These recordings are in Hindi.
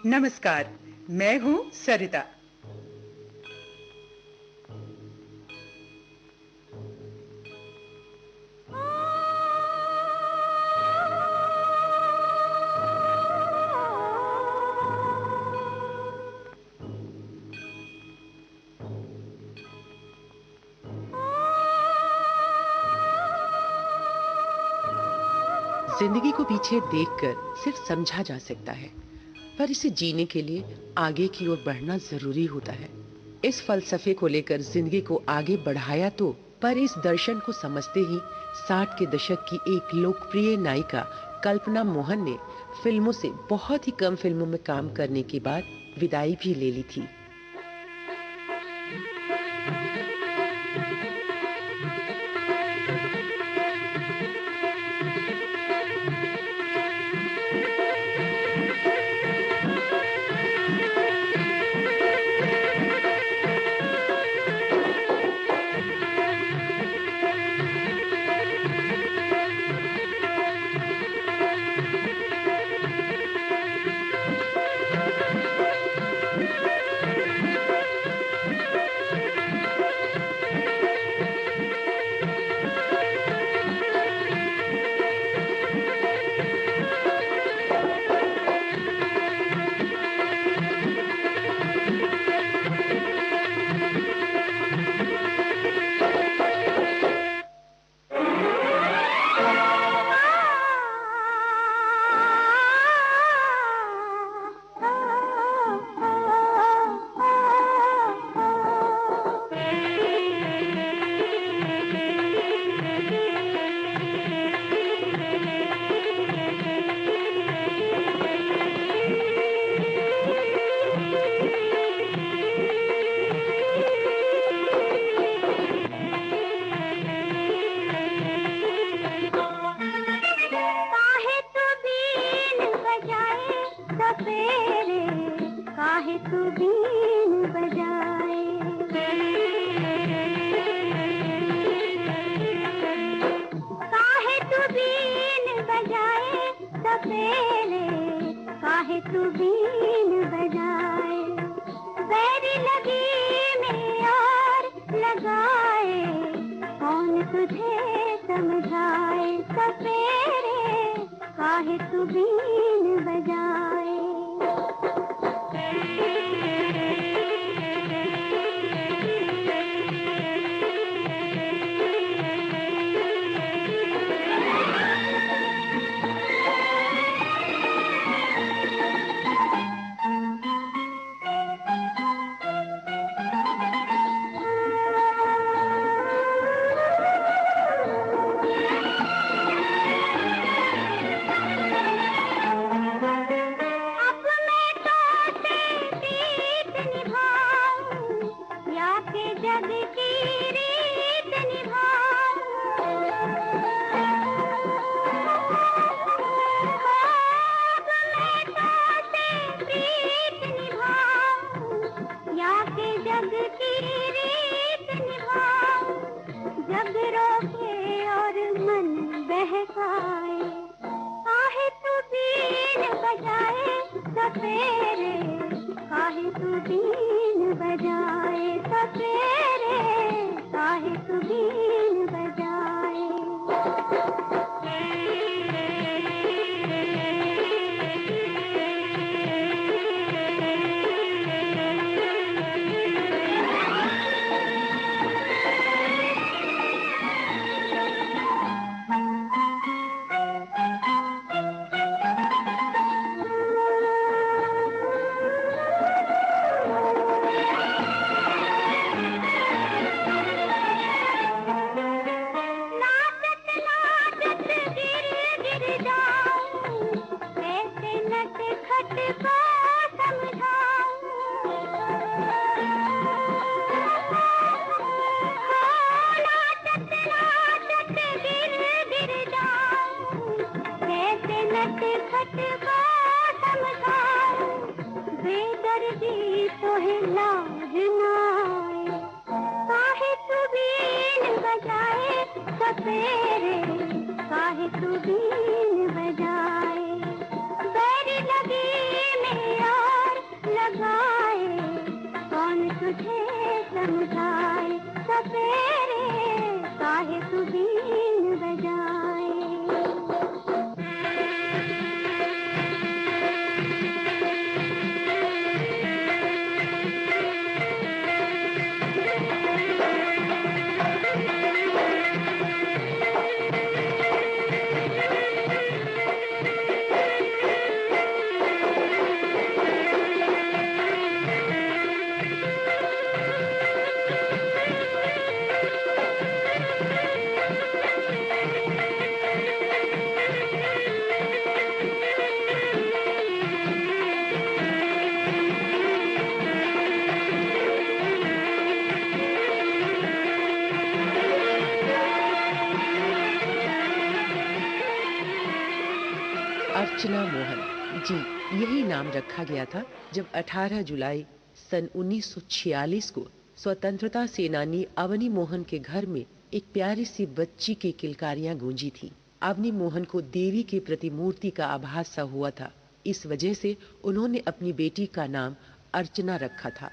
नमस्कार, मैं हूँ सरिता। जिंदगी को पीछे देखकर सिर्फ समझा जा सकता है, पर इसे जीने के लिए आगे की ओर बढ़ना जरूरी होता है। इस फलसफे को लेकर जिंदगी को आगे बढ़ाया तो, पर इस दर्शन को समझते ही 60 के दशक की एक लोकप्रिय नायिका कल्पना मोहन ने फिल्मों से बहुत ही कम फिल्मों में काम करने के बाद विदाई भी ले ली थी। तू बीन बजाए, काहे तू बीन बजाए सपेरे, काहे तू बीन बजाए, बैरी लगी में और लगाए, कौन तुझे समझाए सपेरे, काहे तू बीन बजाए। जग की रीत निभाऊं, अब मैं तो से प्रीत निभाऊं, या के जग की रीत निभाऊं, जग रोके और मन बहकाए, काहे तू बीन बजाए सपेरे, काहे तू बीन बजाए सपेरे, काहे तू बीन बजाए। बेदर्दी तो है लाज नाए, काहे तू बीन बजाए सपेरे, काहे तू बीन बजाए, बैरी लगी में सपेरे काहे तू बीन बजाए। अर्चना मोहन जी, यही नाम रखा गया था जब 18 जुलाई सन 1946 को स्वतंत्रता सेनानी अवनी मोहन के घर में एक प्यारी सी बच्ची की किलकारियां गूंजी थी। अवनी मोहन को देवी की प्रतिमूर्ति का आभास सा हुआ था। इस वजह से उन्होंने अपनी बेटी का नाम अर्चना रखा था।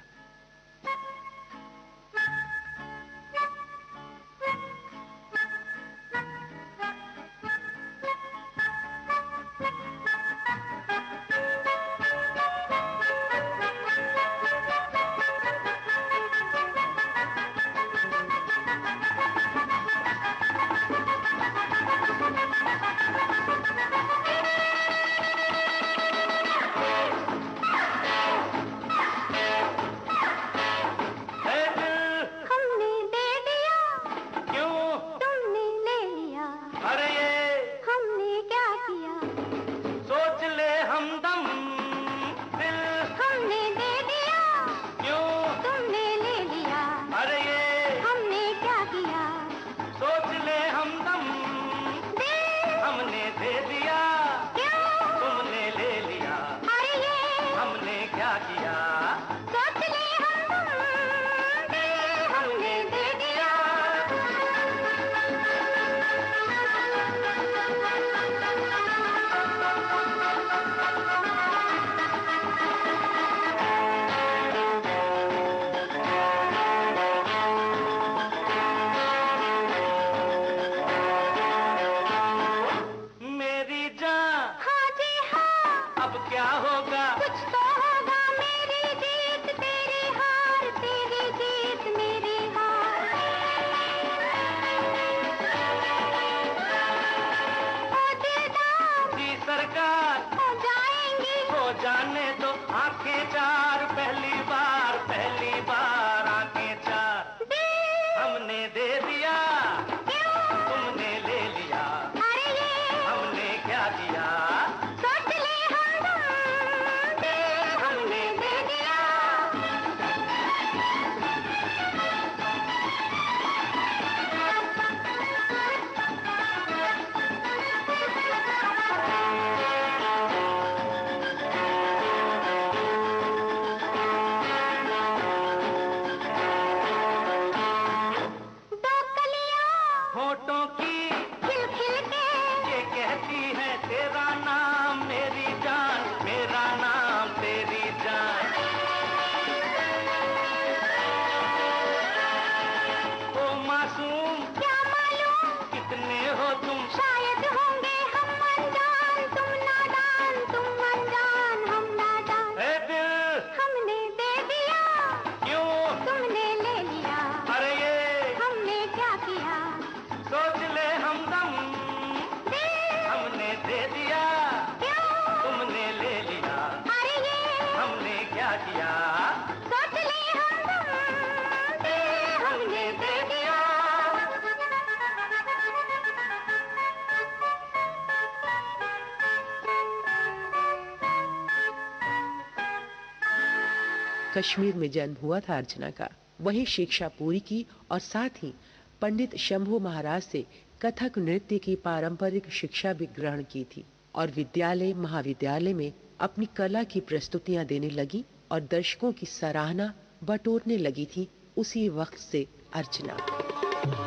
कश्मीर में जन्म हुआ था अर्चना का। वहीं शिक्षा पूरी की और साथ ही पंडित शंभू महाराज से कथक नृत्य की पारंपरिक शिक्षा भी ग्रहण की थी और विद्यालय महाविद्यालय में अपनी कला की प्रस्तुतियां देने लगी और दर्शकों की सराहना बटोरने लगी थी उसी वक्त से अर्चना।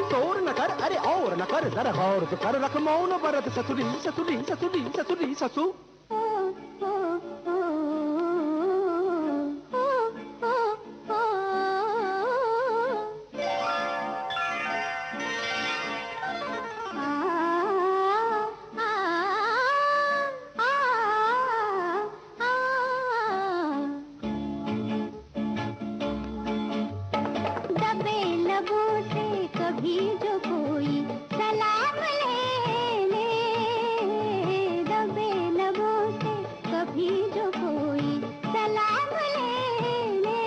शोर न कर, अरे और न कर, जरा गौर तो कर, रख मौन भरत ससुरी ससुरी ससुरी ससुरी ससु। कभी जो कोई सलाम ले ले, दबे लबों से कभी जो कोई सलाम ले ले,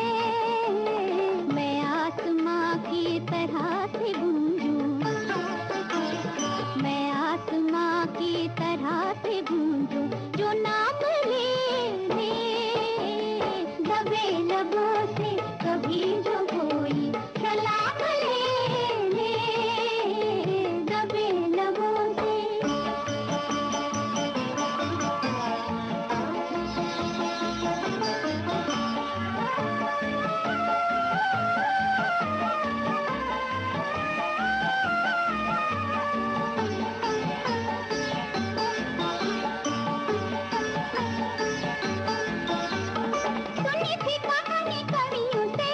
मैं आसमां की तरह से गूंजूं, मैं आसमां की तरह से गूंजूं, जो नाम ले ले, दबे लबों से कभी जो कोई सलाम ले ले, दबे लबों से। सुनी थी कहानी कवियों से,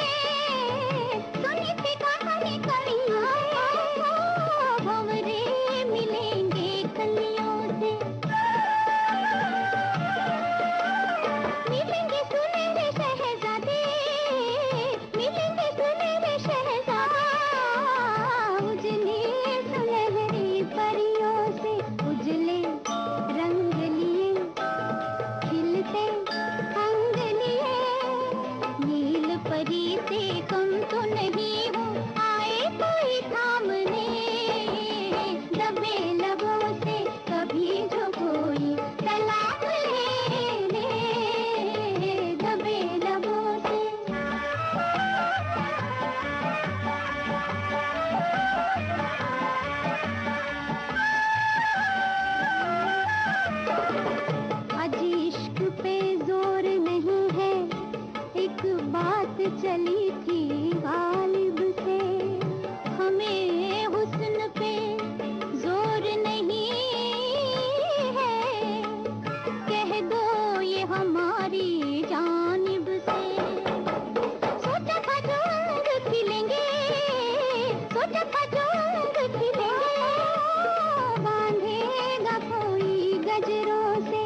सुनी थी कहानी कवियों से, भंवरे मिलेंगे कलियों से, मिलेंगे सुनहरे शहजादे, मिलेंगे सुनहरे शहजादे, उजले सुनहरी परियों से, उजले रंग लिए, खिलते अंग लिए, नील परी से कम तो नहीं हूँ, आए कोई थामने, दबे लबों से कभी जो कोई सलाम ले ले, दबे लबों से। आज इश्क पे जोर नहीं है, एक बात चली थी गालिब से, हमें हुस्न पे जोर नहीं है, कह दो ये हमारी जानिब से। सोचा था जो अंग खिलेंगे, सोचा था जो अंग खिलेंगे, बांधेगा कोई गजरों से,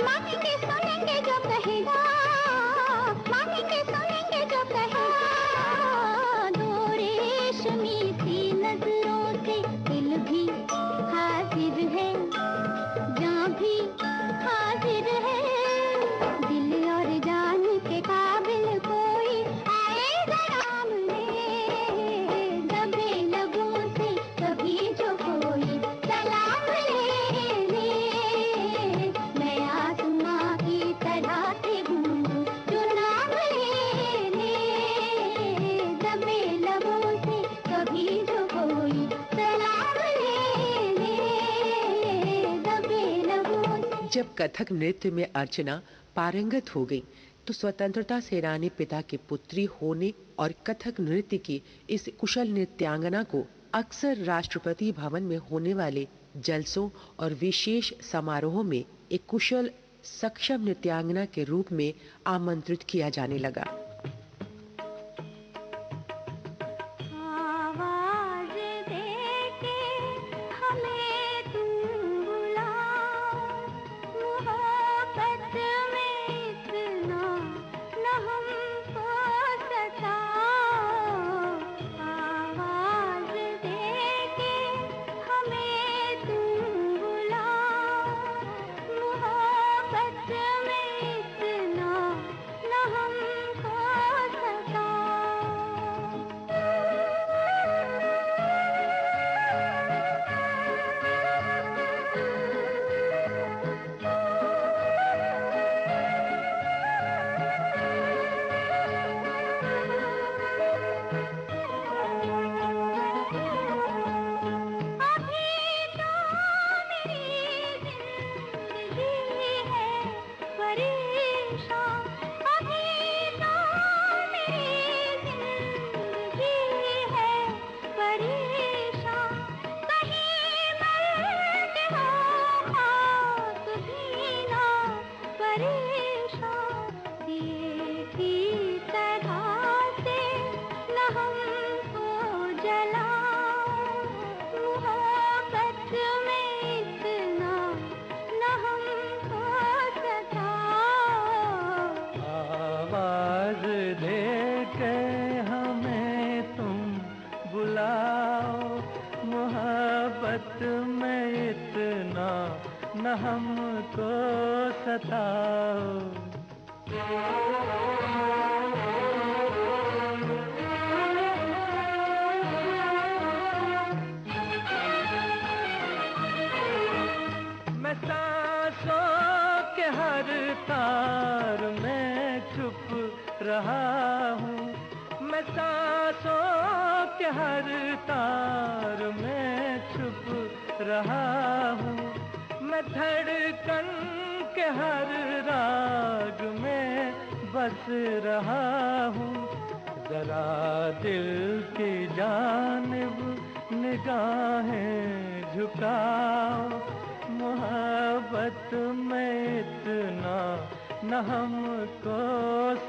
मांगेंगे सुनेंगे जो कहेगा, मांगेंगे सुनेंगे जो कहेगा, दो रेशमी सी नजरों से, दिल भी हाजिर है, जान भी हाजिर है, दिल और जान के काबिल कोई आएगा सामने, दबे लबों से कभी जो कोई सलाम ले ले, मैं आसमां की तरह से गूंजूं, जो नाम ले ले, दबे लबों से कभी जो कोई सलाम ले ले, दबे लबों से। जब कथक नृत्य में अर्चना पारंगत हो गई तो स्वतंत्रता सेनानी पिता की पुत्री होने और कथक नृत्य की इस कुशल नृत्यांगना को अक्सर राष्ट्रपति भवन में होने वाले जलसों और विशेष समारोहों में एक कुशल सक्षम नृत्यांगना के रूप में आमंत्रित किया जाने लगा। आवाज दे के हमें तुम बुलाओ, मोहब्बत में इतना न हमको सताओ, आवाज दे के हमें तुम बुलाओ, मोहब्बत में इतना न हमको न हमको सताओ। मैं सांसों के हर तार में छुप रहा हूँ, मैं सांसों के हर तार में छुप रहा हूँ, मैं धड़कन के हर राग में बस रहा हूँ। जरा दिल की जानिब निगाहें झुकाओ, मोहब्बत में इतना न हमको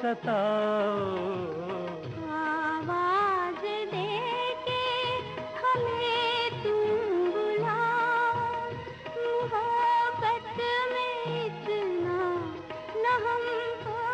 सताओ। आवाज दे के हमें तुम बुलाओ, मोहब्बत में इतना न हमको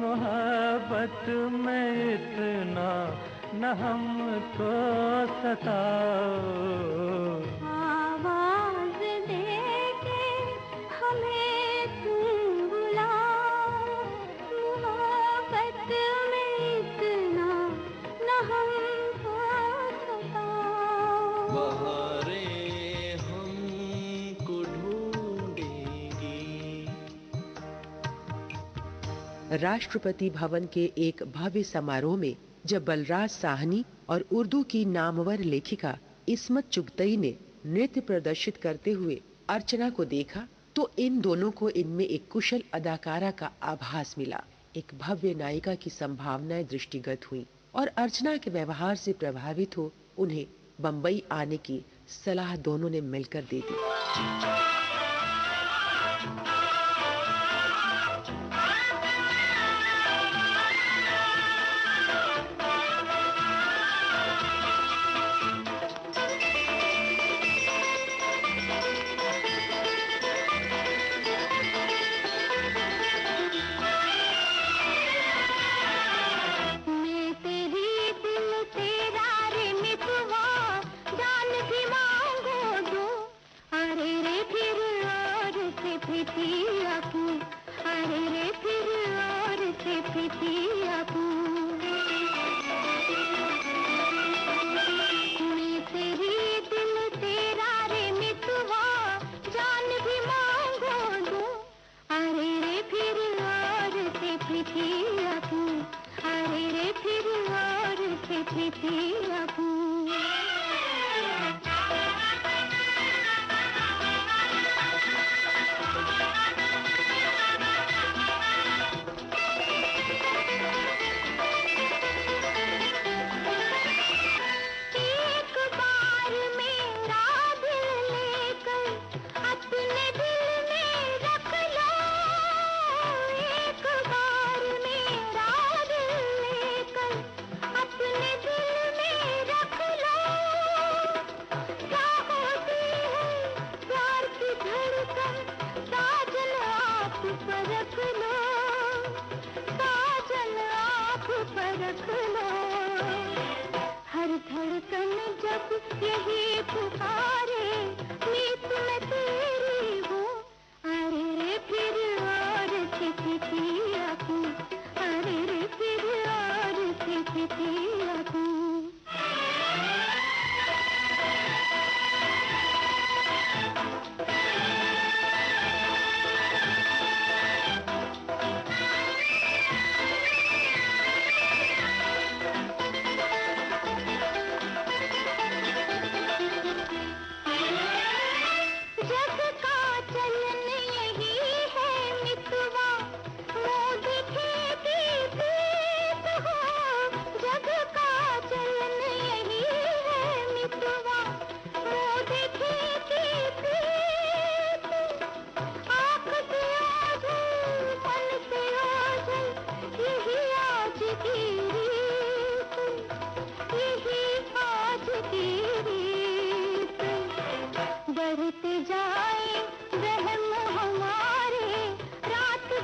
मोहब्बत में इतना न हमको सताओ। आवाज दे के हमें तुम बुलाओ, मोहब्बत में इतना न हमको सताओ। बहारें हमको ढूंढेंगी। राष्ट्रपति भवन के एक भव्य समारोह में जब बलराज साहनी और उर्दू की नामवर लेखिका इस्मत चुगतई ने नृत्य प्रदर्शित करते हुए अर्चना को देखा तो इन दोनों को इनमें एक कुशल अदाकारा का आभास मिला। एक भव्य नायिका की संभावनाएं दृष्टिगत हुई और अर्चना के व्यवहार से प्रभावित हो उन्हें बम्बई आने की सलाह दोनों ने मिलकर दे दी।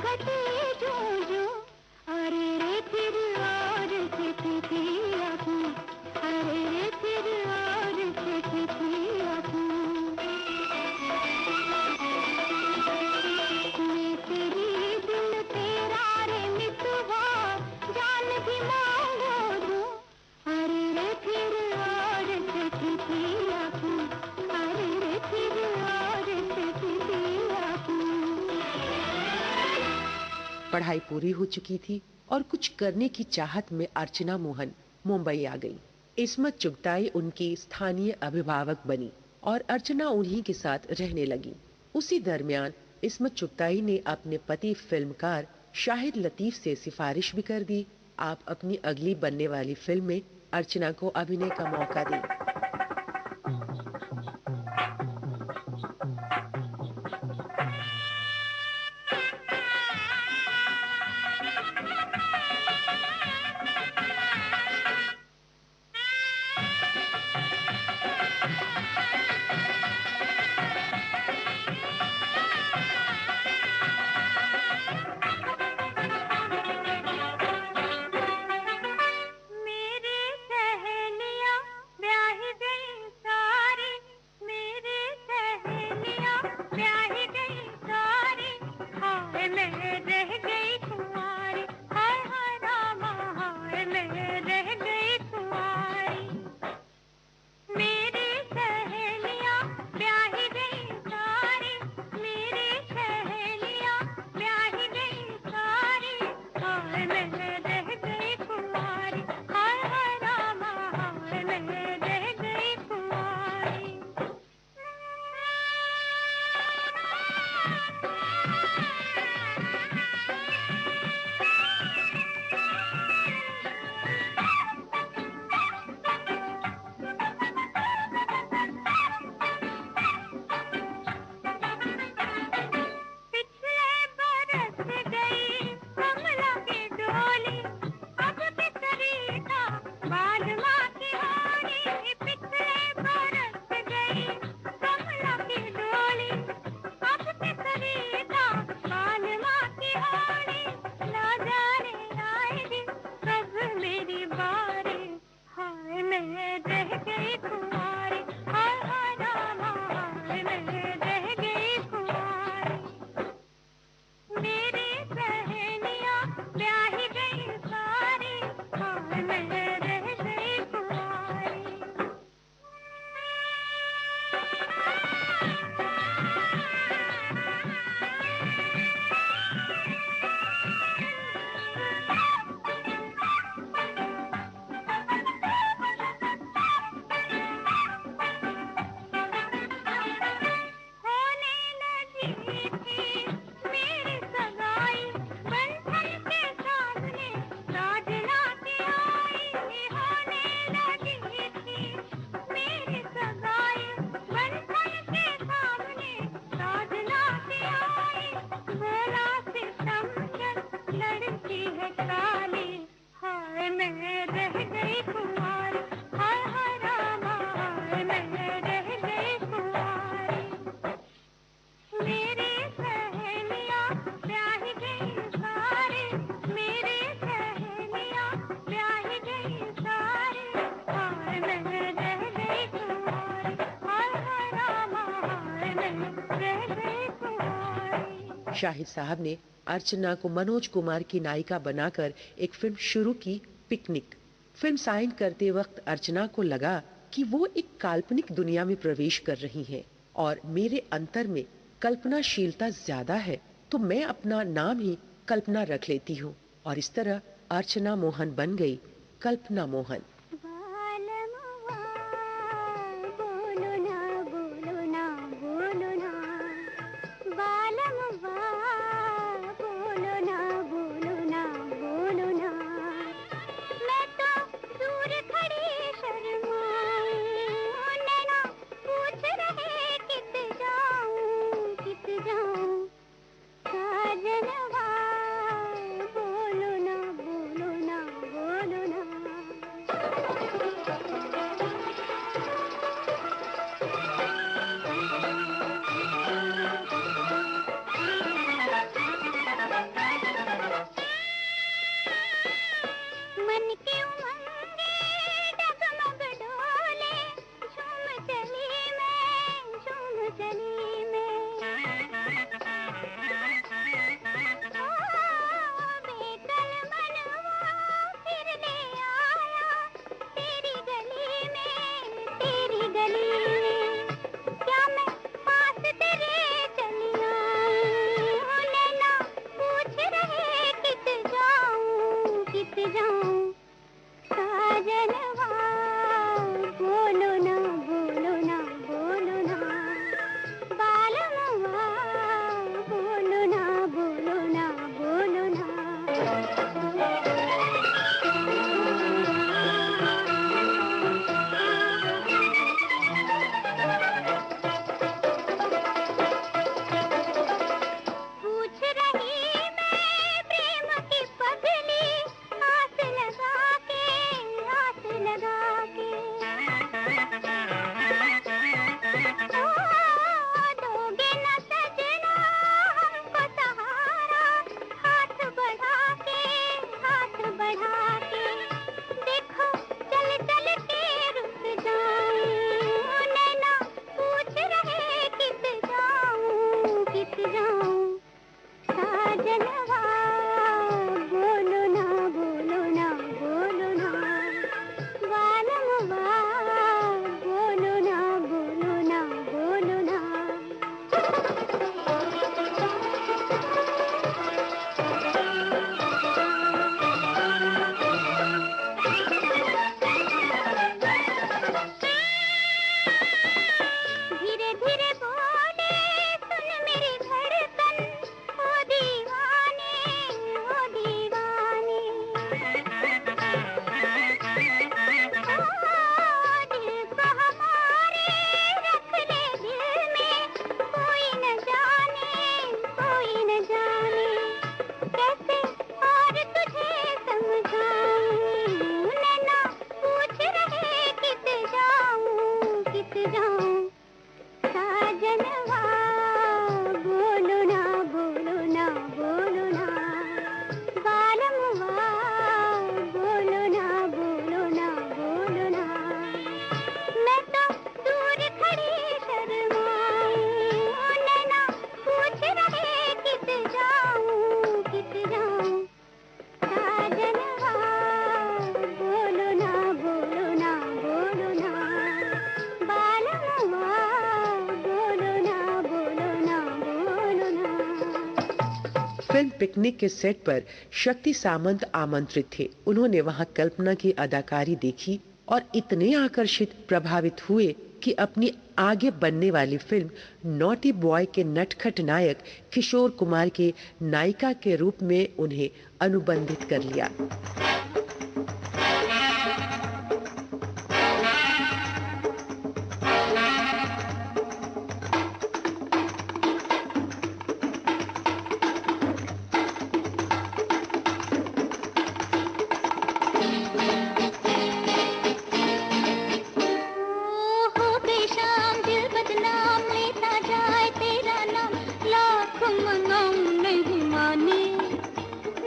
फटे जो जो, अरे रे फिर और चिट्ठी थी आँखों, अरे रे फिर और चिट्ठी थी आँखों। मैं तेरी दिल तेरा रे मितवा, जान भी मांगो दूं, अरे रे फिर और चिट्ठी थी आँखों, अरे रे फिर और चिट्ठी थी आँखों। पढ़ाई पूरी हो चुकी थी और कुछ करने की चाहत में अर्चना मोहन मुंबई आ गई। इस्मत चुगताई उनकी स्थानीय अभिभावक बनी और अर्चना उन्हीं के साथ रहने लगी। उसी दरमियान इस्मत चुगताई ने अपने पति फिल्मकार शाहिद लतीफ से सिफारिश भी कर दी, आप अपनी अगली बनने वाली फिल्म में अर्चना को अभिनय का मौका दें। मेरी सहेलियां ब्याह गई सारी, मेरी सहेलियां ब्याह गई सारी, हाय मैं रह गई कुंवारी, हाय हाय रामा हाय मैं रह गई कुंवारी। मेरी सहेलियां ब्याह गई सारी, मेरी सहेलियां ब्याह गई सारी, हाय मैं रह गई कुंवारी, हाय हाय रामा हाय मैं रह गई कुंवारी। पिछले बरस गई कमला की डोली, अब बिसरी था बालमा की होली। पिछले बरस गई कमला की डोली, अब बिसरी था बालमा की होली। ना जाने आएगी कब मेरी बारी, हाय मैं रह गई कुंवारी, हाय हाय रामा हाय मैं रह गई कुंवारी। मेरी सहेलियां ब्याह गई सारी, हाय मैं रह गई कुंवारी। होने लगी थी मेरी सगाई, बंधन के सामने साजना की आई। होने लगी थी मेरी सगाई, बंधन के सामने साजना की आई। बोला सितमगर लड़की है काली, हाय मैं रह गई कुंवारी, हाय हाय रामा हाय मैं रह गई कुंवारी। मेरी सहेलियां ब्याह गई सारी, मेरी सहेलियां ब्याह गई सारी, हाय मैं रह गई कुंवारी, हाय हाय रामा हाय मैं रह गई कुंवारी। शाहिद साहब ने अर्चना को मनोज कुमार की नायिका बनाकर एक फिल्म शुरू की, पिकनिक। फिल्म साइन करते वक्त अर्चना को लगा कि वो एक काल्पनिक दुनिया में प्रवेश कर रही हैं और मेरे अंतर में कल्पनाशीलता ज्यादा है, तो मैं अपना नाम ही कल्पना रख लेती हूँ। और इस तरह अर्चना मोहन बन गई कल्पना मोहन। बालमवा बोलो ना बोलो ना बोलो ना, बालमवा बोलो ना बोलो ना बोलो ना। मैं तो दूर खड़ी शर्माऊं, नैना पूछ रहे कित जाऊं, साजनवा बोलो ना बोलो ना बोलो ना। जाऊं साजनवा, बोलो ना बोलो ना बोलो ना बालमवा, बोलो ना बोलो ना बोलो ना। पूछ रही मैं प्रेम की पगली, आस लगा के, आस लगा के। ओ, दोगे न सजना हमको सहारा, हाथ बढ़ा के, हाथ बढ़ा के। देखो चल चल के रुक जाऊं, नैना पूछ रहे किस जाऊं, किस जाऊं साजनवा, बोलो ना बोलो ना बोलो ना बालमवा, बोलो ना बोलो ना बोलो ना। धीरे धीरे बोले सुन मेरी धड़कन, ओ दीवाने, ओ दीवाने। ओ दिल को हमारे रख ले दिल में, कोई न जाने, कोई न जाने। कैसे और तुझे समझाऊं, नैना पूछ रहे किस जाऊं, किस जाऊं साजनवा, बोलो ना बोलो ना बोलो ना बालमवा, बोलो ना बोलो ना बोलो ना। मैं तो दूर खड़ी शर्माऊं, नैना पूछ रहे किस जाऊं, किस जाऊं साजनवा, बोलो ना बोलो ना बोलो ना बालमवा, बोलो ना बोलो ना बोलो ना। फिल्म पिकनिक के सेट पर शक्ति सामंत आमंत्रित थे। उन्होंने वहां कल्पना की अदाकारी देखी और इतने आकर्षित प्रभावित हुए कि अपनी आगे बनने वाली फिल्म नॉटी बॉय के नटखट नायक किशोर कुमार के नायिका के रूप में उन्हें अनुबंधित कर लिया। हो बेशाम दिल बदनाम, लेता जाए तेरा नाम, लाख मनाऊं नहीं माने,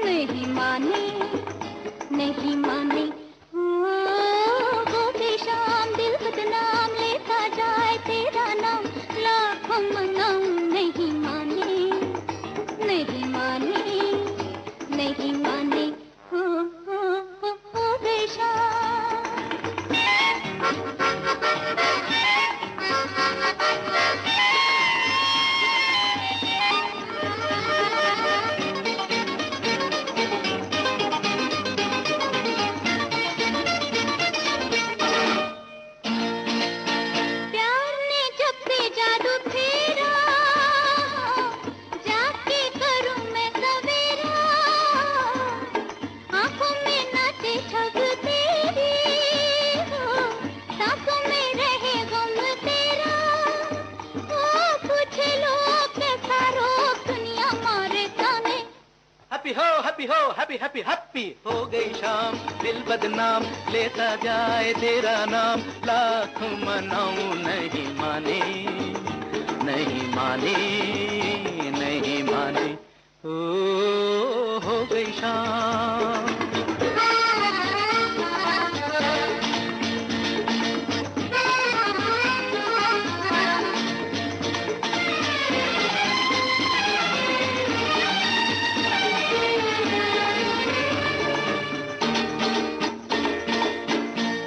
नहीं माने, नहीं माने। हो बेशाम दिल बदनाम, लेता जाए तेरा नाम, लाख मनाऊं नहीं माने, नहीं माने, नहीं माने। हो बेशाम। प्यार ने जब से जादू फेरा, जाके करूं मैं सवेरा, आंखों में नाचे ठग तेरी, सांसों में रहे गम तेरा। ओ पूछ लो कैसा रोग दुनिया मारे ताने। हैप्पी हो हैप्पी हो हैप्पी हैप्पी हैप्पी हो गई शाम, दिल बदनाम, लेता जाए तेरा नाम, लाख मनाऊं नहीं माने, नहीं माने, नहीं माने। हो गई शाम।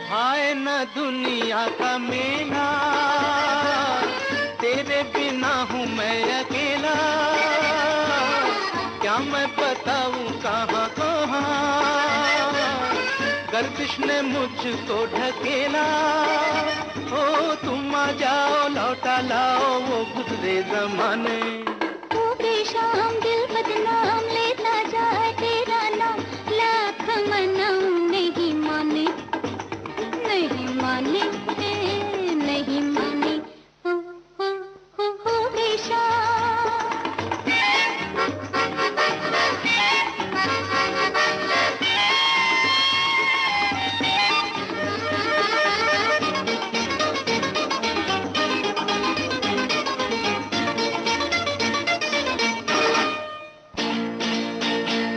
हाय न दुनिया का मेला, तेरे बिना हूँ मैं अकेला, क्या मैं बताऊँ कहाँ कहाँ गर्दिश ने मुझको ढकेला। ओ तुम आ जाओ, लौटा लाओ वो गुजरे जमाने। हो गई शाम, दिल बदनाम, लेता जाए तेरा नाम, लाख मनाऊं नहीं माने, नहीं माने, नहीं माने। हो गई शाम।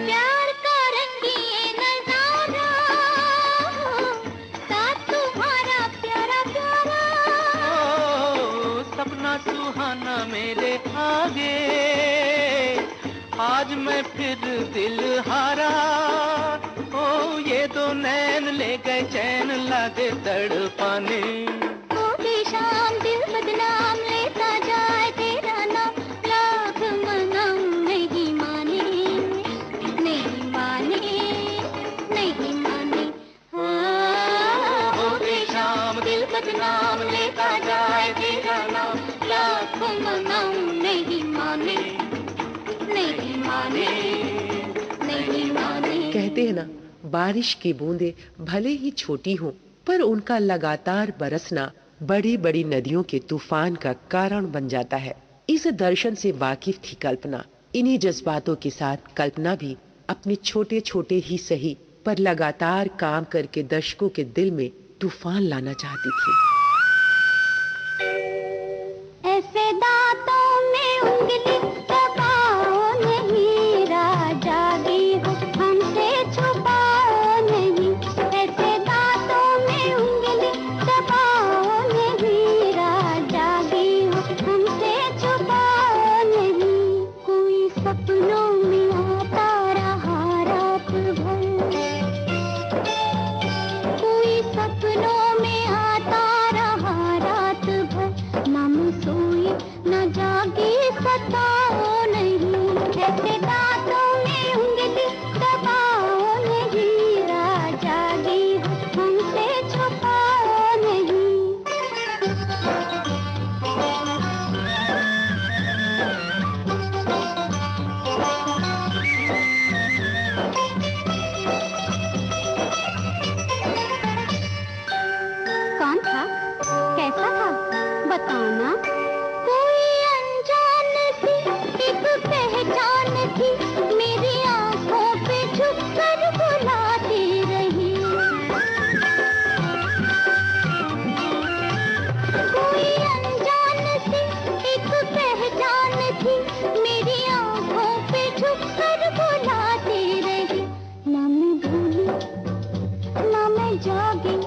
प्यार का रंगीए नजारा, साथ तुम्हारा प्यारा प्यारा। ओ सपना सुहाना मेरे आगे, आज मैं फिर दिल हारा। ओ ये दो नैन ले गए चैन, लागे तड़पाने। हो गई शाम, दिल बदनाम, लेता जाए तेरा नाम, लाख मनाऊं नहीं माने, नहीं माने, नहीं माने। हो गई शाम, दिल बदनाम, लेता जाए तेरा नाम, लाख मनाऊं नहीं माने, नहीं माने, नहीं माने। कहते हैं ना, बारिश की बूंदें भले ही छोटी हों, पर उनका लगातार बरसना बड़ी बड़ी नदियों के तूफान का कारण बन जाता है। इस दर्शन से वाकिफ थी कल्पना। इन्हीं जज्बातों के साथ कल्पना भी अपने छोटे छोटे ही सही पर लगातार काम करके दर्शकों के दिल में तूफान लाना चाहती थी। ऐसे दांतों में उंगली दबाओ नहीं, राजा भी हो हमसे छुपाओ नहीं। ऐसे दांतों में उंगली दबाओ नहीं, राजा भी हो हमसे छुपाओ नहीं। कोई सपनों में आता रहा रात भर, कोई सपनों में आता रहा रात भर, ना मैं सोई ना जागी सताओ नहीं। ऐसे दांतों में उंगली दबाओ नहीं, राजा जी हमसे छुपाओ नहीं। कौन था, कैसा था, बताना। कोई अनजान सी एक पहचान थी, मेरी आंखों पे झुक कर बुलाती रही। कोई अनजान सी एक पहचान थी, मेरी आंखों पे झुक कर बुलाती रही। ना मैं भूली ना मैं जागी,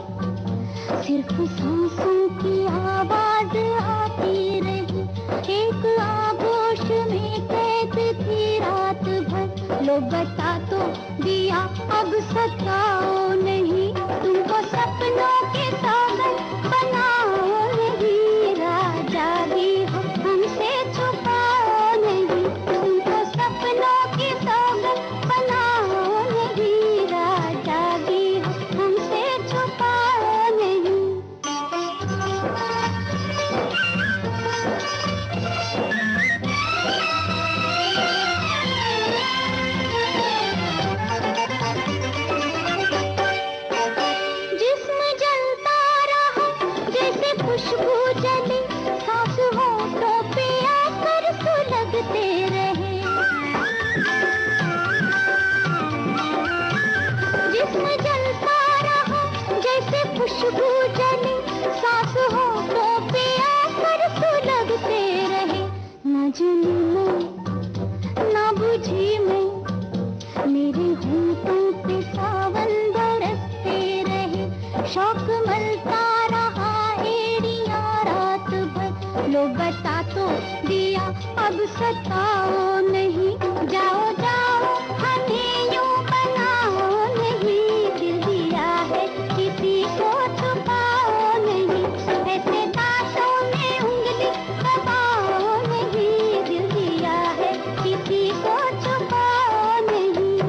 सिर्फ सांसों की आवाज आती रही। एक आगोश में कैद थी रात भर, लो बता तो दिया अब सताओ नहीं। तुमको सपनों के सागर बनाओ नहीं, राजा भी हो हमसे छुपाओ नहीं। तुमको सपनों के सागर बनाओ नहीं, राजा भी हो हमसे छुपाओ नहीं। जिस्म जलता रहा जैसे खुशबू जली, सांस होठों पे आकर सुलगते रहे। जिस्म जलता रहा जैसे खुशबू जली, सांस होठों पे आकर सुलगते रहे। न जली मैं ना बुझी मैं, मेरे होठों पे सावन बरसते रहे। शौक मलता रहा एड़ियां रात भर, लो बता तो दिया अब सताओ नहीं। जाओ जाओ हमें यूं बनाओ नहीं, दिल दिया है किसी को छुपाओ नहीं। ऐसे दांतों में उंगली दबाओ नहीं, दिल दिया है किसी को छुपाओ नहीं।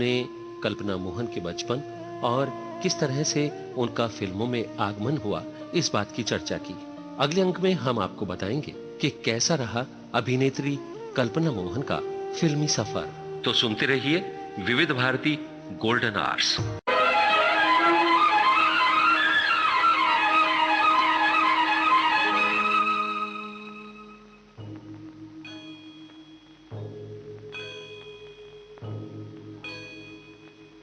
हमने कल्पना मोहन के बचपन और किस तरह से उनका फिल्मों में आगमन हुआ, इस बात की चर्चा की। अगले अंक में हम आपको बताएंगे कि कैसा रहा अभिनेत्री कल्पना मोहन का फिल्मी सफर। तो सुनते रहिए विविध भारती गोल्डन आवर्स।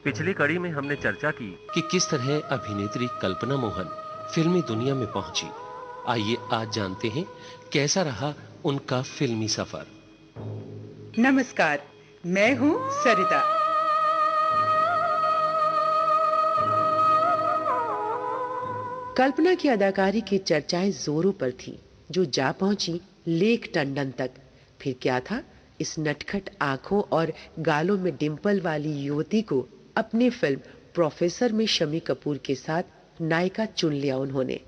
पिछली कड़ी में हमने चर्चा की कि किस तरह अभिनेत्री कल्पना मोहन फिल्मी दुनिया में पहुंची। आइए आज जानते हैं कैसा रहा उनका फिल्मी सफर। नमस्कार, मैं हूँ सरिता। कल्पना की अदाकारी की चर्चाएं जोरों पर थी, जो जा पहुंची लेक टंडन तक। फिर क्या था, इस नटखट आंखों और गालों में डिंपल वाली युवती को अपनी फिल्म प्रोफेसर में शम्मी कपूर के साथ नायिका चुन लिया उन्होंने।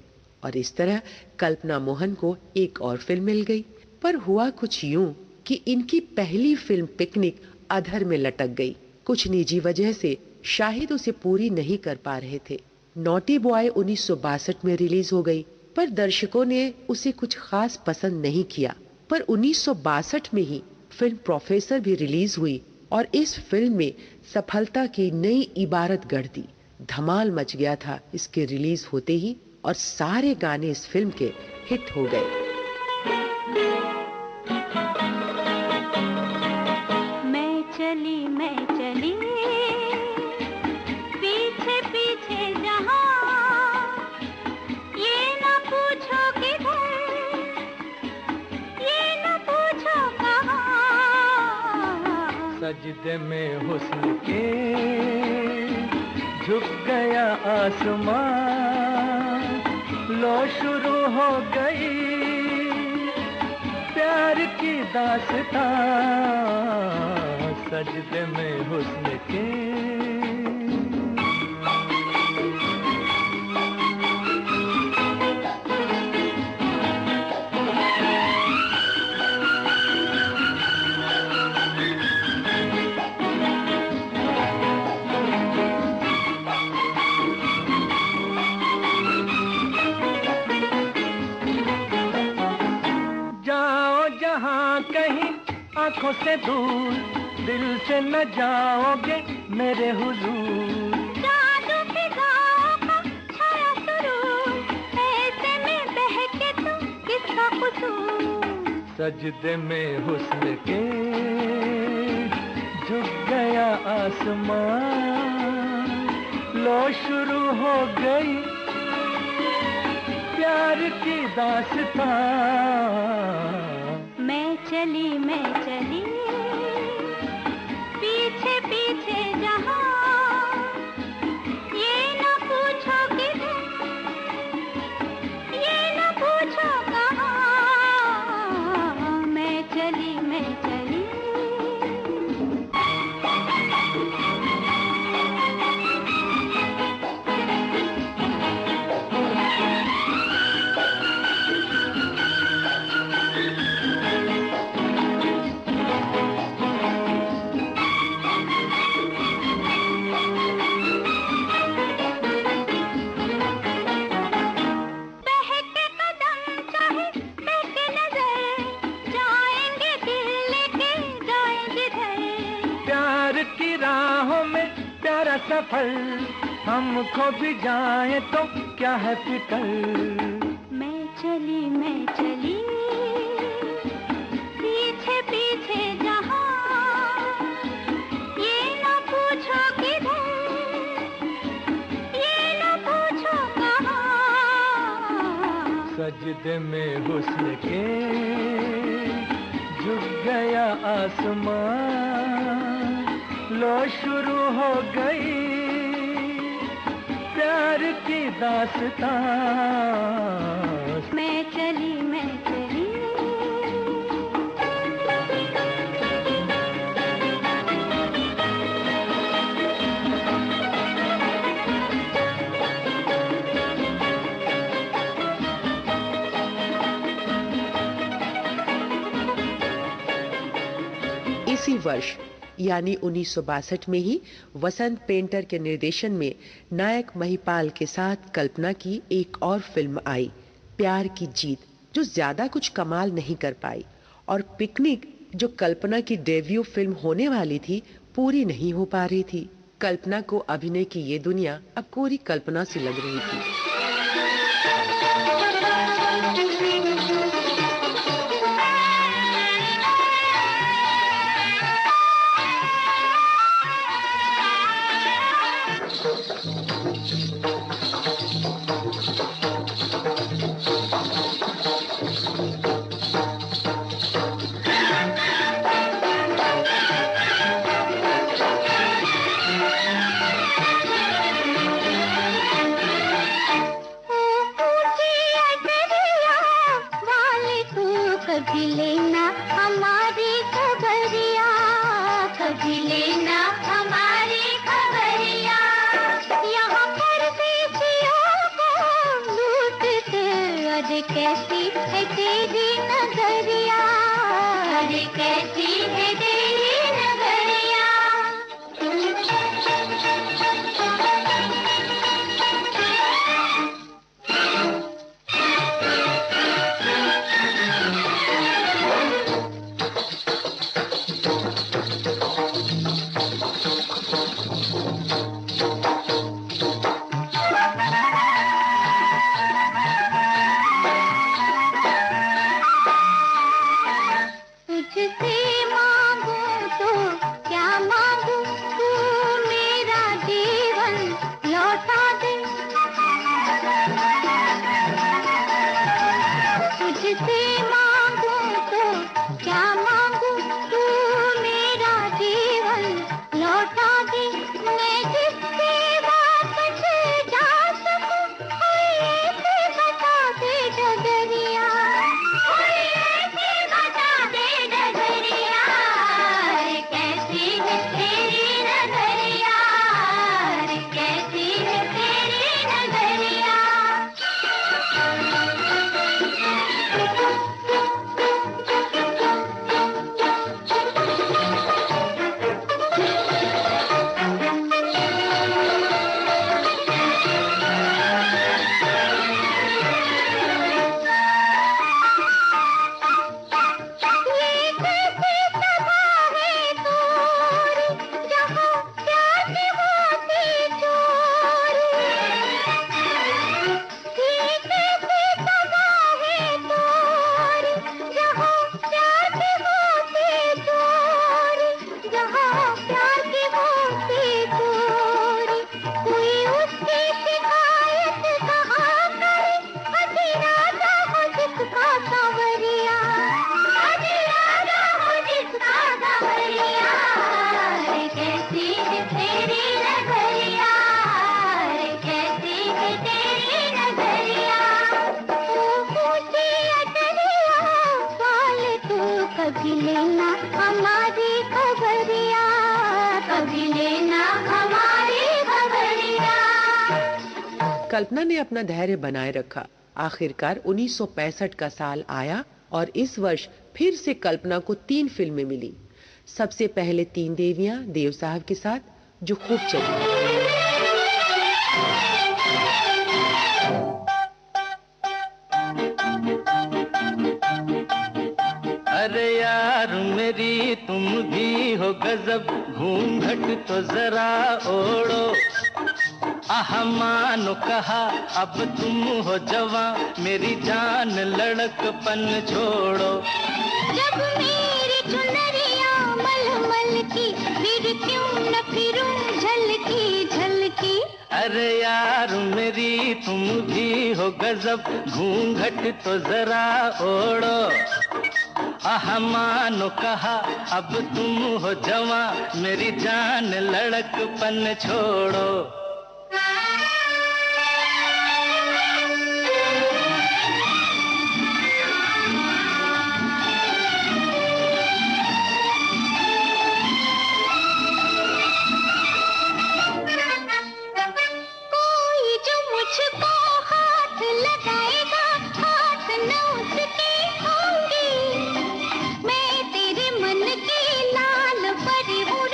और इस तरह कल्पना मोहन को एक और फिल्म मिल गई। पर हुआ कुछ यूं कि इनकी पहली फिल्म पिकनिक अधर में लटक गई। कुछ निजी वजह से शाहिद उसे पूरी नहीं कर पा रहे थे। नॉटी बॉय 1962 में रिलीज हो गई, पर दर्शकों ने उसे कुछ खास पसंद नहीं किया। पर 1962 में ही फिल्म प्रोफेसर भी रिलीज हुई और इस फिल्म में सफलता की नई इबारत गढ़ दी। धमाल मच गया था इसके रिलीज होते ही, और सारे गाने इस फिल्म के हिट हो गए। मैं चली पीछे पीछे जहां, ये न पूछो किधर, ये न पूछो कहां। सजदे में हुस्न के झुक गया आसमां, लो शुरू हो गई प्यार की दास्तां। सजदे में हुस्न के जाओ जहां कहीं आंखों से दूर, दिल से न जाओगे मेरे हुजूर। जादू फिजाओं का छाया सुरूर, ऐसे में बहके तुम किसका कसूर। सजदे में हुस्न के झुक गया आसमान, लो शुरू हो गई प्यार की दास्तां। मैं चली पीछे पीछे जहां, ये न पूछो किधर, ये न पूछो कहां। मैं चली सफल हमको भी जाए तो क्या है फिकर। मैं चली पीछे पीछे जहां, ये न पूछो किधर, ये न पूछो कहां। सजदे में हुस्न के झुक गया आसमान, लो शुरू हो गई प्यार की दास्तां। मैं चली इसी वर्ष यानी 1962 में ही वसंत पेंटर के निर्देशन में नायक महिपाल के साथ कल्पना की एक और फिल्म आई, प्यार की जीत, जो ज्यादा कुछ कमाल नहीं कर पाई, और पिकनिक जो कल्पना की डेब्यू फिल्म होने वाली थी, पूरी नहीं हो पा रही थी। कल्पना को अभिनय की ये दुनिया अब कोरी कल्पना सी लग रही थी। कभी लेना हमारी खबरिया, कभी लेना हमारी खबरिया, यहाँ परदेसियों को लूटते, अरे कैसी है तेरी नजरिया, अरे कैसी है तेरी नजरिया। तुझसे मांगू तो क्या मांगू, तू मेरा जीवन लौटा दे। तुझसे मांगू तो क्या मांगू, तू मेरा जीवन लौटा दे। मैं जिससे वापस जा सकूं, कोई ऐसे बता दे डगरिया, कोई ऐसे बता दे डगरिया, अरे कैसी है तेरी नजरिया, अरे कैसी है तेरी नजरिया। ये कैसी सभा है तोरी, जहाँ प्यार की होती चोरी। ये कैसी सभा है तोरी, जहाँ प्यार की होती चोरी, जहाँ प्यार की होती चोरी। कोई उसकी शिकायत कहाँ करे, अधिराजा हो जिसका सांवरिया, अधिराजा हो जिसका सांवरिया, अरे कैसी है तेरी नजरिया, अरे कैसी है तेरी नजरिया। ऊँची अटरिया वाले तू कभी लेना हमारी खबरिया, कभी लेना हमारी खबरिया। कल्पना ने अपना धैर्य बनाए रखा। आखिरकार 1965 का साल आया और इस वर्ष फिर से कल्पना को 3 फिल्में मिली। सबसे पहले 3 देवियां देव साहब के साथ, जो खूब चली। अरे यार मेरी तुम भी हो गजब, घूंघट तो जरा ओढ़ो। आह मानो कहा अब तुम हो जवां, मेरी जान लड़कपन छोड़ो। जब मेरी चुनरिया मलमल की, फिर क्यों न फिरूं झलकी झलकी। अरे यार मेरी तुम भी हो गजब, घूंघट तो जरा ओढ़ो। आह मानो कहा अब तुम हो जवां, मेरी जान लड़कपन छोड़ो। कोई जो मुझको हाथ लगाएगा, हाथ न उसके होंगे। मैं तेरे मन की लाल परी हूँ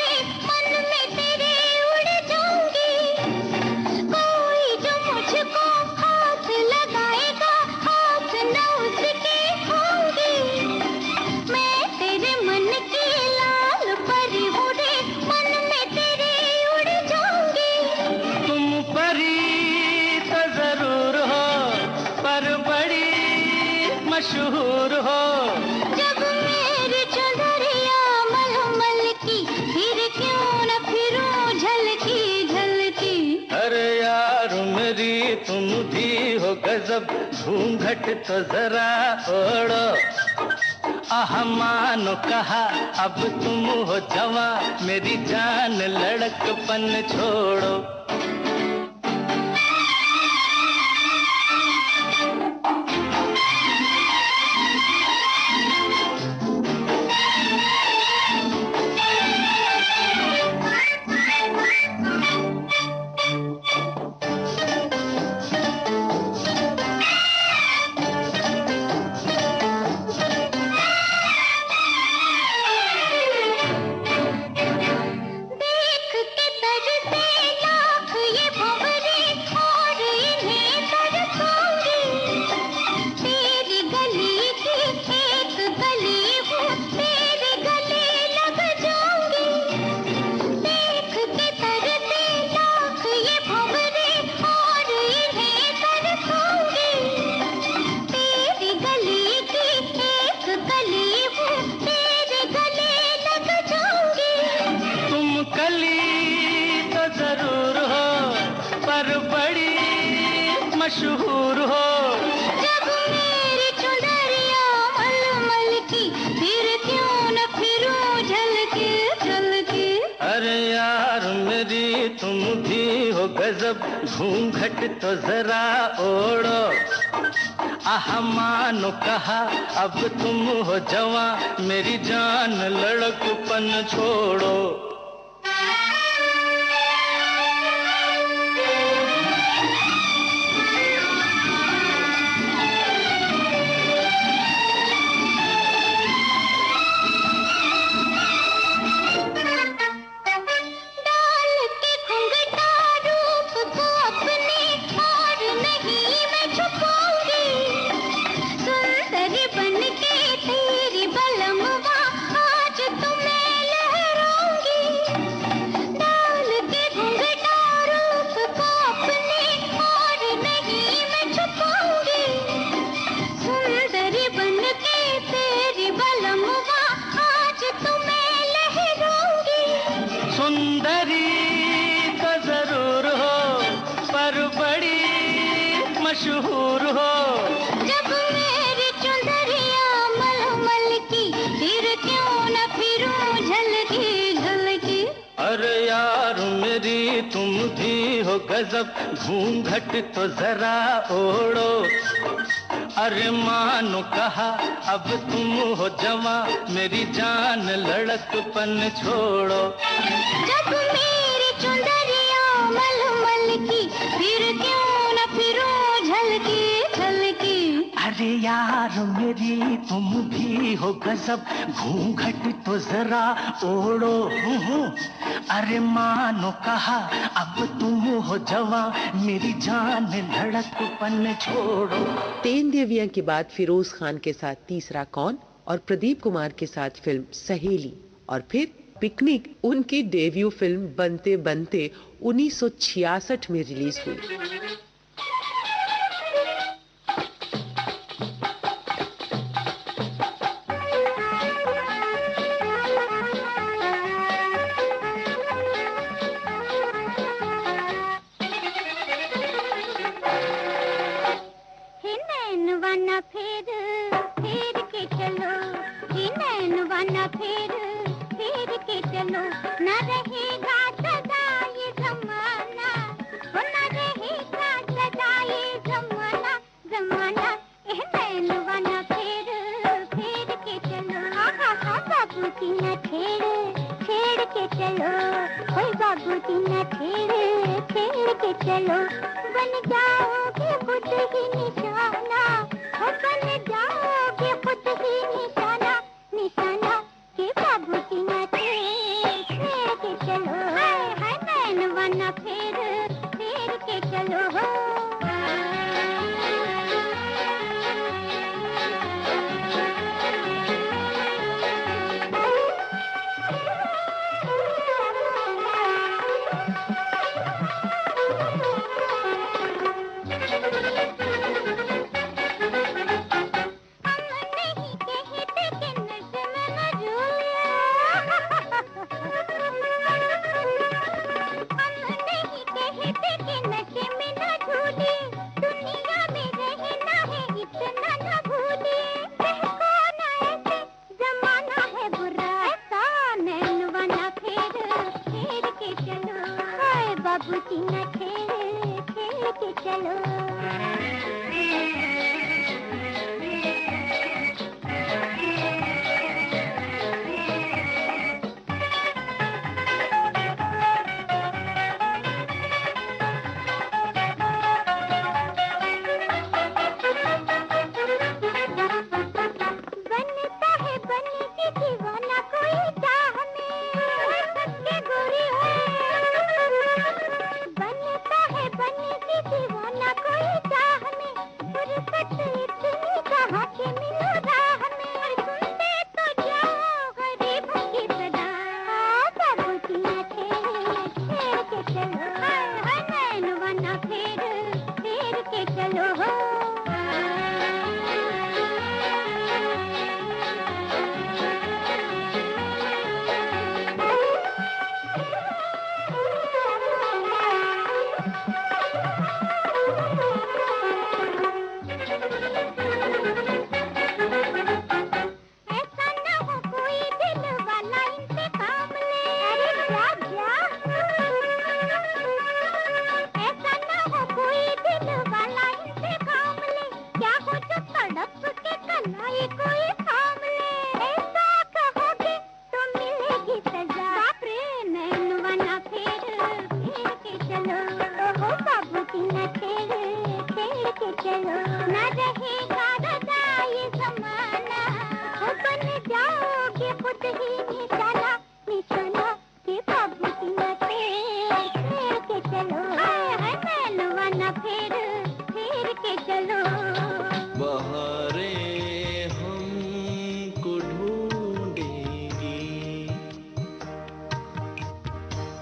गजब घूंघट तो जरा ओढ़ो, आह मानो कहा अब तुम हो जवा, मेरी जान लड़कपन छोड़ो। मशहूर हो जब मेरी चुनरिया मलमल की, फिर क्यों न फिरूं झलके झलके। अरे यार मेरी तुम भी हो गजब घूंघट तो जरा ओढ़ो, आह मानो कहा अब तुम हो जवा, मेरी जान लड़कपन छोड़ो। मशहूर हो जब मेरी चुनरिया मलमल की, फिर क्यों न फिरूं झलकी झलकी। अरे यार मेरी तुम भी हो गजब घूंघट तो जरा ओढ़ो, अरे मानो कहा अब तुम हो जवा, मेरी जान लड़कपन छोड़ो। जब मेरी चुनरिया मलमल की, फिर क्यों न फिरूं झलकी झलकी। अरे यार मेरी तुम भी हो गजब घूंघट तो जरा ओढ़ो, अरे मानो कहा अब तुम हो जवा, मेरी जान लड़कपन छोड़ो। तेन देविया के बाद फिरोज खान के साथ तीसरा कौन और प्रदीप कुमार के साथ फिल्म सहेली, और फिर पिकनिक उनकी डेब्यू फिल्म बनते बनते 1966 में रिलीज हुई। बाबूजी न खेल खेल के चलो।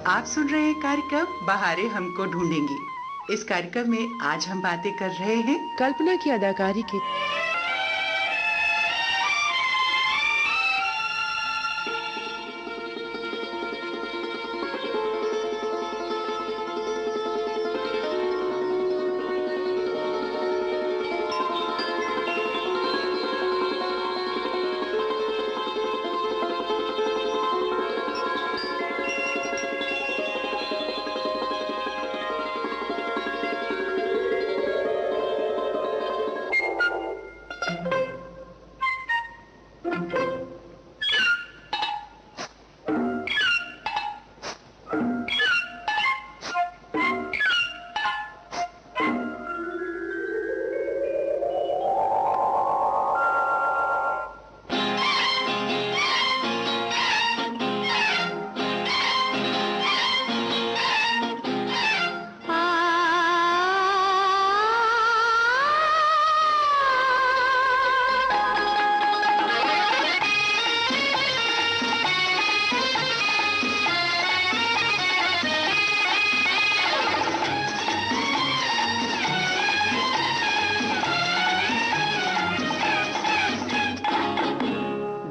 आप सुन रहे हैं कार्यक्रम बहारें हमको ढूंढेंगी। इस कार्यक्रम में आज हम बातें कर रहे हैं कल्पना की अदाकारी की।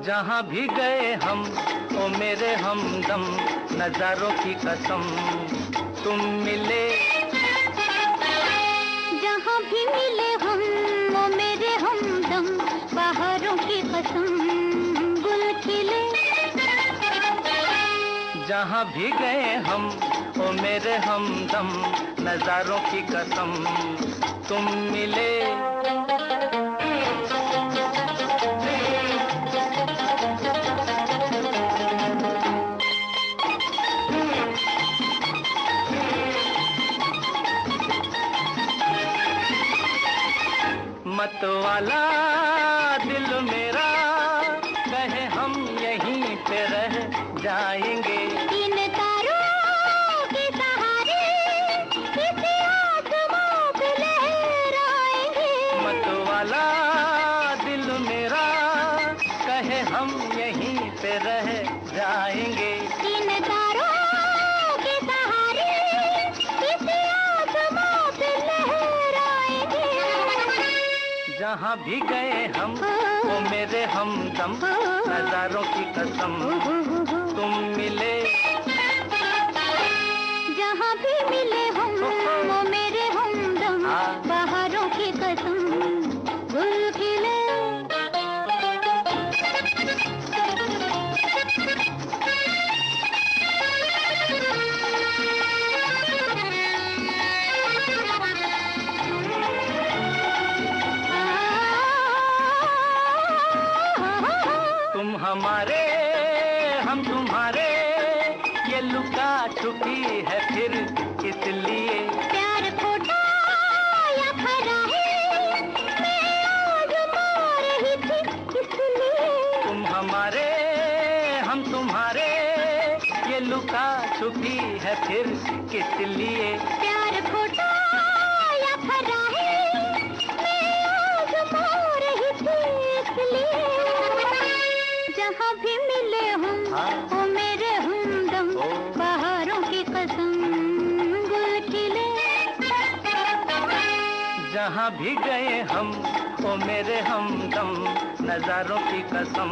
जहाँ भी गए हम ओ मेरे हमदम, नजारों की कसम तुम मिले। जहाँ भी मिले हम ओ मेरे हमदम, बाहरों की कसम गुल खिले। जहाँ भी गए हम ओ मेरे हमदम, नजारों की कसम तुम मिले। मत वाला दिल मेरा कहे हम यहीं पे रह जाएंगे। इन तारों के सहारे किसी आसमां पे लहराएंगे। मत वाला दिल मेरा कहे हम यहीं पे रह जाएंगे। इन तारों के सहारे किसी आसमां पे लहराएंगे। जहाँ भी गए हम वो मेरे हमदम, नजारों की कसम तुम मिले। जहाँ भी मिले हम वो मेरे हमदम, बाहरों की कसम गुल खिले। तुम्हारे ये लुका छुपी है फिर किस लिए? प्यार खोटा या खरा है, मैं आजमा रही थी इसलिए। तुम हमारे हम तुम्हारे ये लुका छुपी है फिर किस लिए? प्यार खोटा या खरा है, मैं आजमा रही थी इसलिए। जहाँ भी मिले हम वो मेरे हमदम, बहारों की कसम गुल खिले। जहाँ भी गए हम ओ मेरे हमदम, नजारों की कसम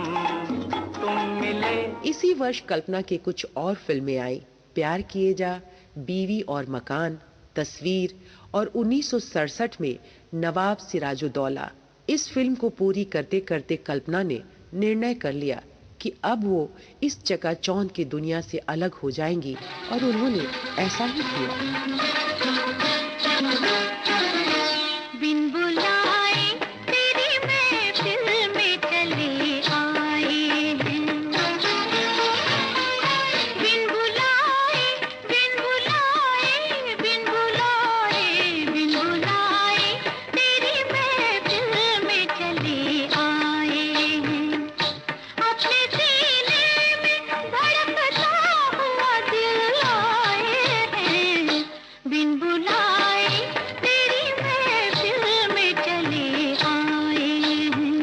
तुम मिले। इसी वर्ष कल्पना के कुछ और फिल्में आई। प्यार किए जा, बीवी और मकान, तस्वीर और 1967 में नवाब सिराजुद्दौला। इस फिल्म को पूरी करते करते कल्पना ने निर्णय कर लिया कि अब वो इस चकाचौंध की दुनिया से अलग हो जाएंगी और उन्होंने ऐसा ही किया। बिन बुलाए तेरी महफिल में चले आए हैं। बिन बुलाए बिन बुलाए बिन बुलाए बिन बुलाए तेरी महफिल में चले आए हैं। अपने सीने में धड़कता हुआ दिल लाए हैं। बिन बुलाए तेरी महफिल में चले आए हैं।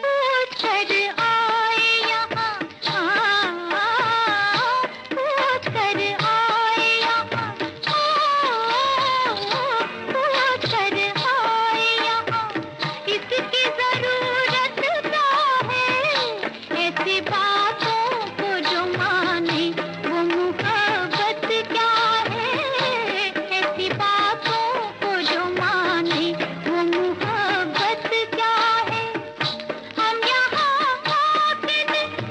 पूछ कर आए यहाँ, पूछ कर आए यहाँ, पूछ कर आए यहाँ। इसकी जरूरत क्या है, ऐसी बातों को जो माने वो मुहब्बत क्या है। ऐसी बातों को जो माने वो मुहब्बत क्या है। हम यहाँ आके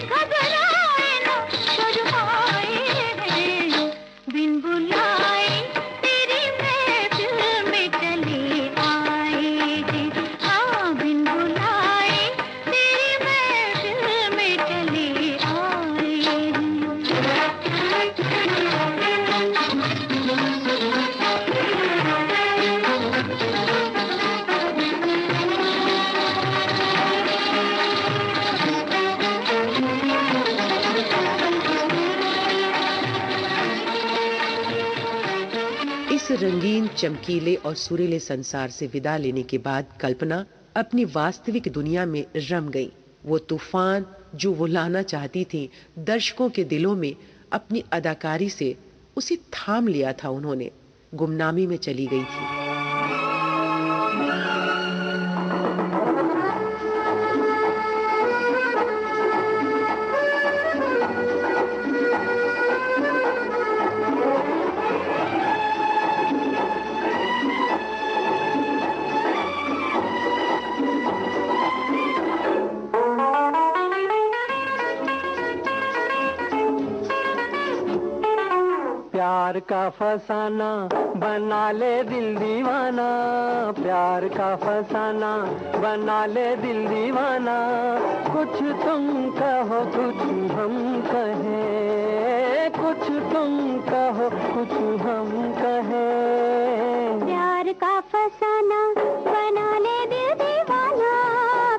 घबराए न शर्माए हैं। बिन बुलाए तेरी महफिल में चले आए हैं। हाँ, बिन बुलाए तेरी महफिल में चले आए हैं। इस रंगीन, चमकीले और सुरीले संसार से विदा लेने के बाद कल्पना अपनी वास्तविक दुनिया में रम गई। वो तूफान जो वो लाना चाहती थी दर्शकों के दिलों में, अपनी अदाकारी से उसे थाम लिया था उन्होंने। गुमनामी में चली गई थी। प्यार का फसाना बना ले दिल दीवाना, प्यार का फसाना बना ले दिल दीवाना। कुछ तुम कहो कुछ हम कहें, कुछ तुम कहो कुछ हम कहें। प्यार का फसाना बना ले दिल दीवाना,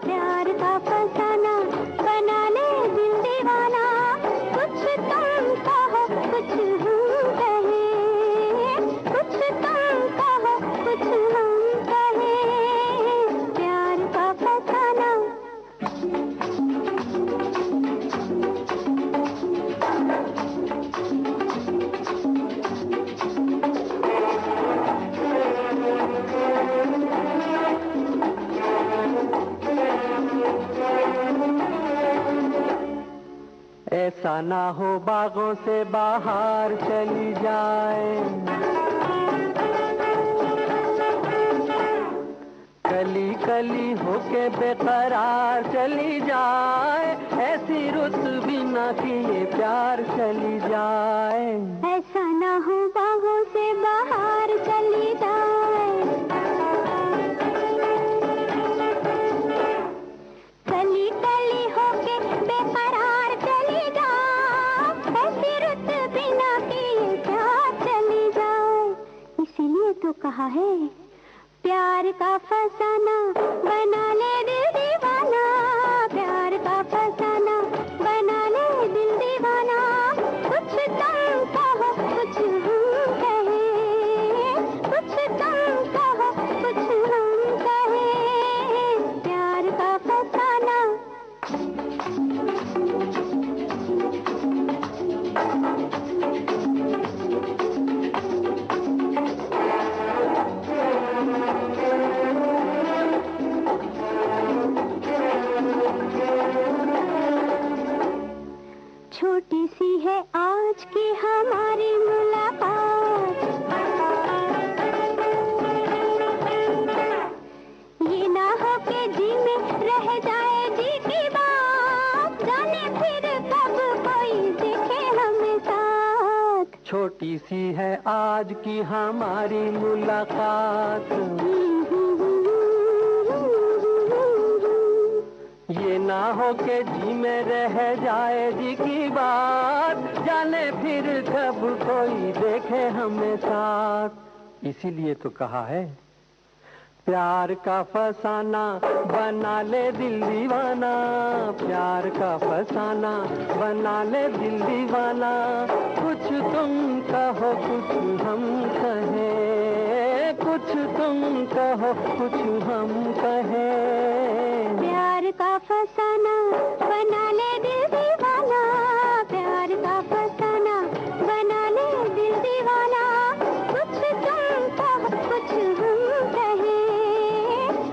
प्यार का फसाना बना ले दिल दीवाना। कुछ तुम कहो कुछ हम कहें, कुछ तुम कहो कुछ हम कहें। प्यार का फसाना। ऐसा ना हो बागों से बाहर चली जाए, कली कली होके बेकरार चली जाए, ऐसी रुत बिना किए प्यार चली जाए। ऐसा ना हो बाहों से बाहर चली जाए, कली कली होके बेकरार चली जाए, ऐसी रुत बिना किए प्यार चली जाए। इसीलिए तो कहा है प्यार का फसाना बना ले दिल दीवाना, प्यार का फसाना बना ले दिल दीवाना। कुछ तुम कहो कुछ हम कहें, कुछ तुम कहो कुछ हम कहें, प्यार का फसाना। छोटी सी है आज की हमारी मुलाकात, ये ना हो के जी में रह जाए जी की बात, जाने फिर कब कोई देखे हमें साथ। छोटी सी है आज की हमारी मुलाकात, ये ना हो के जी में रह जाए जी की बात, जाने फिर कब कोई देखे हमें साथ। इसीलिए तो कहा है प्यार का फसाना बना ले दिल दीवाना, प्यार का फसाना बना ले दिल दीवाना। कुछ तुम कहो कुछ हम कहें, कुछ तुम कहो कुछ हम कहें, प्यार का फसाना बना ले दिल दीवाना, प्यार का फसाना बना ले दिल दीवाना। कुछ तुम कहो कुछ हम कहें,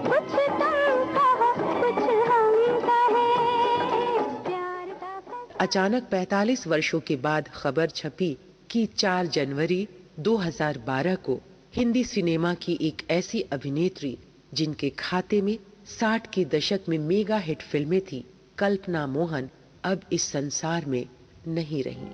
कुछ तुम कहो कुछ हम कहें, प्यार का फसाना। अचानक 45 वर्षों के बाद खबर छपी कि 4 जनवरी 2012 को हिंदी सिनेमा की एक ऐसी अभिनेत्री जिनके खाते में 60 के दशक में मेगा हिट फिल्में थी, कल्पना मोहन, अब इस संसार में नहीं रही।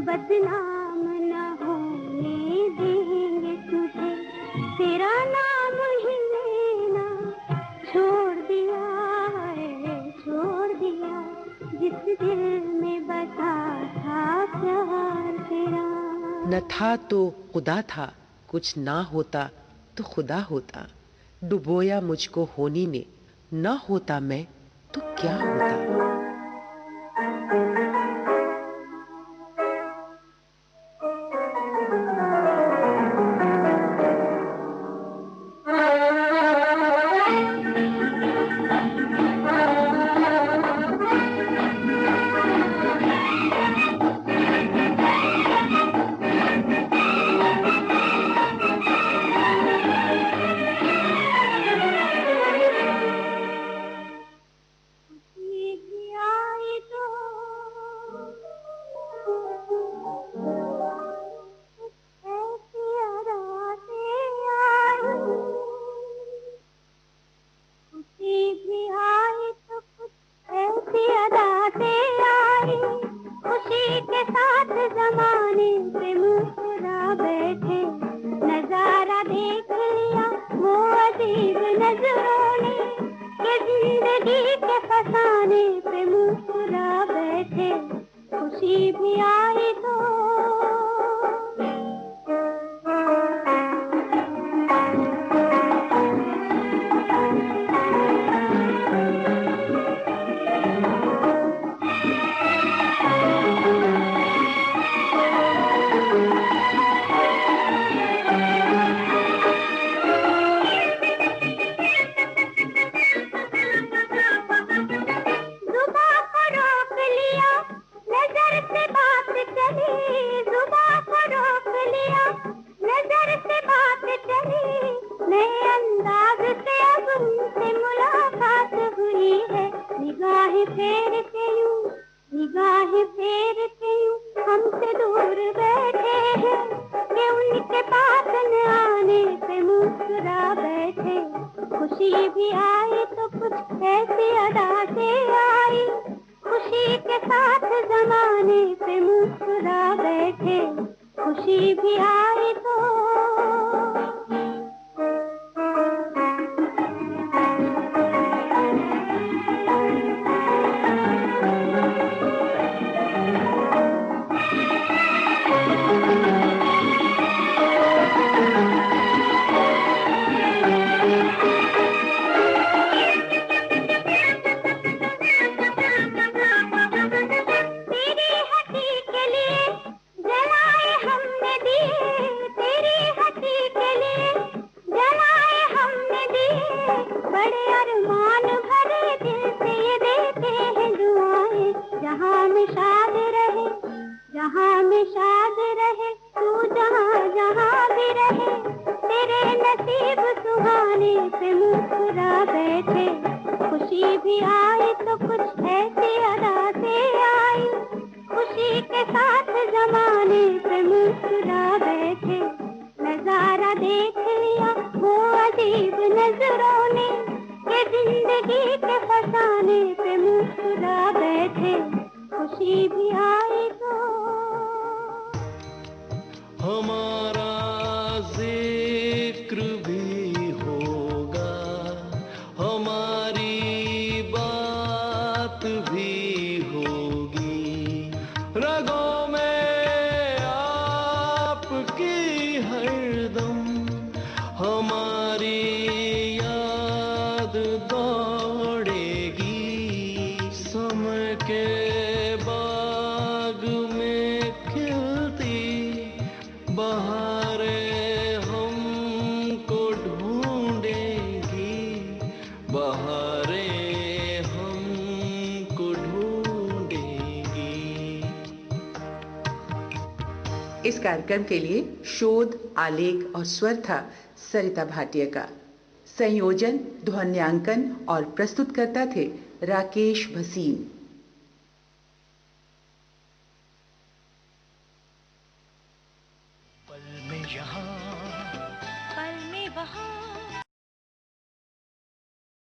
बदनाम न होने देंगे तुझे, तेरा नाम ही लेना छोड़ दिया है, छोड़ दिया। जिस दिल में बसा था प्यार तेरा। न था तो खुदा था, कुछ ना होता तो खुदा होता। डुबोया मुझको होनी ने, न होता मैं तो क्या होता। के बाद इस कार्यक्रम के लिए शोध, आलेख और स्वर था सरिता भाटिया का। संयोजन, ध्वन्यांकन और प्रस्तुतकर्ता थे राकेश भसीन। पल में यहाँ, पल में वहाँ,